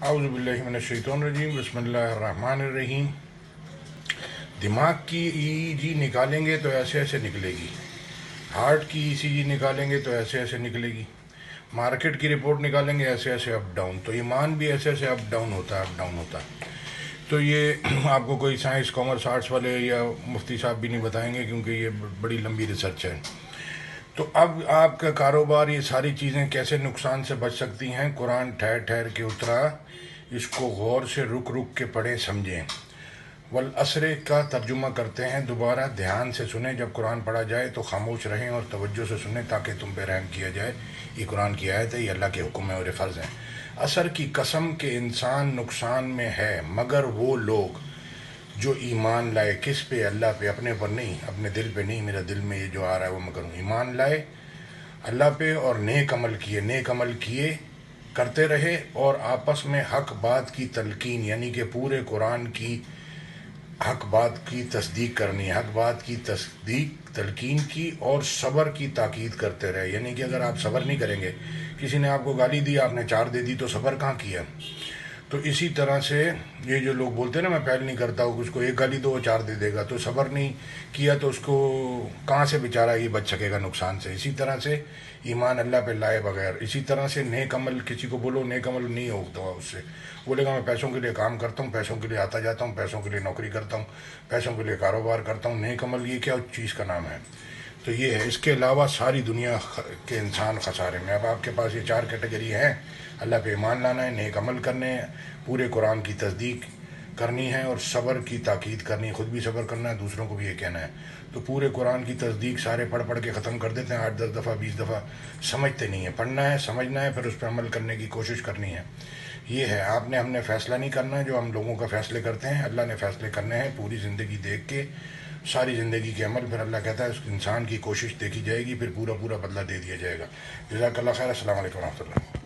اعوذ باللہ من الشیطان الرجیم، بسم اللہ الرحمن الرحیم۔ دماغ کی ای جی نکالیں گے تو ایسے ایسے نکلے گی، ہارٹ کی ای سی جی نکالیں گے تو ایسے ایسے نکلے گی، مارکیٹ کی رپورٹ نکالیں گے ایسے ایسے اپ ڈاؤن، تو ایمان بھی ایسے ایسے اپ ڈاؤن ہوتا ہے، اپ ڈاؤن ہوتا ہے۔ تو یہ آپ کو کوئی سائنس کامرس آرٹس والے یا مفتی صاحب بھی نہیں بتائیں گے، کیونکہ یہ بڑی لمبی ریسرچ ہے۔ تو اب آپ کا کاروبار، یہ ساری چیزیں کیسے نقصان سے بچ سکتی ہیں؟ قرآن ٹھہر ٹھہر کے اترا، اس کو غور سے رک رک کے پڑھیں، سمجھیں۔ والعصر کا ترجمہ کرتے ہیں، دوبارہ دھیان سے سنیں۔ جب قرآن پڑھا جائے تو خاموش رہیں اور توجہ سے سنیں تاکہ تم پہ رحم کیا جائے۔ یہ قرآن کی آیت ہے، یہ اللہ کے حکم ہے اور فرض ہیں۔ عصر کی قسم کہ انسان نقصان میں ہے مگر وہ لوگ جو ایمان لائے۔ کس پہ؟ اللہ پہ، اپنے پر نہیں، اپنے دل پہ نہیں۔ میرا دل میں یہ جو آ رہا ہے وہ میں کروں۔ ایمان لائے اللہ پہ اور نیک عمل کیے، نیک عمل کیے کرتے رہے، اور آپس میں حق بات کی تلقین، یعنی کہ پورے قرآن کی حق بات کی تصدیق کرنی، حق بات کی تصدیق تلقین کی، اور صبر کی تاکید کرتے رہے۔ یعنی کہ اگر آپ صبر نہیں کریں گے، کسی نے آپ کو گالی دی، آپ نے 4 دے دی، تو صبر کہاں کیا؟ تو اسی طرح سے یہ جو لوگ بولتے ہیں نا میں پہل نہیں کرتا ہوں، اس کو 1 گالی دو وہ 4 دے دے گا، تو صبر نہیں کیا تو اس کو کہاں سے بیچارہ یہ بچ سکے گا نقصان سے؟ اسی طرح سے ایمان اللہ پہ لائے بغیر، اسی طرح سے نیک عمل، کسی کو بولو نیک عمل نہیں ہوتا اس سے، بولے گا میں پیسوں کے لیے کام کرتا ہوں، پیسوں کے لیے آتا جاتا ہوں، پیسوں کے لیے نوکری کرتا ہوں، پیسوں کے لیے کاروبار کرتا ہوں۔ نیک عمل یہ کیا چیز کا نام ہے؟ تو یہ ہے۔ اس کے علاوہ ساری دنیا کے انسان خسارے میں۔ اب آپ کے پاس یہ 4 کیٹیگری ہیں: اللہ پہ ایمان لانا ہے، نیک عمل کرنے ہیں، پورے قرآن کی تصدیق کرنی ہے، اور صبر کی تاکید کرنی ہے۔ خود بھی صبر کرنا ہے، دوسروں کو بھی یہ کہنا ہے۔ تو پورے قرآن کی تصدیق سارے پڑھ پڑھ کے ختم کر دیتے ہیں، 8-10 دفعہ 20 دفعہ، سمجھتے نہیں ہیں۔ پڑھنا ہے، سمجھنا ہے، پھر اس پہ عمل کرنے کی کوشش کرنی ہے۔ یہ ہے، آپ نے ہم نے فیصلہ نہیں کرنا ہے جو ہم لوگوں کا فیصلے کرتے ہیں، اللہ نے فیصلے کرنے ہیں پوری زندگی دیکھ کے، ساری زندگی کے عمل۔ پھر اللہ کہتا ہے اس انسان کی کوشش دیکھی جائے گی، پھر پورا پورا بدلہ دے دیا جائے گا۔ جزاک اللہ خیر۔ السلام علیکم ورحمۃ اللہ۔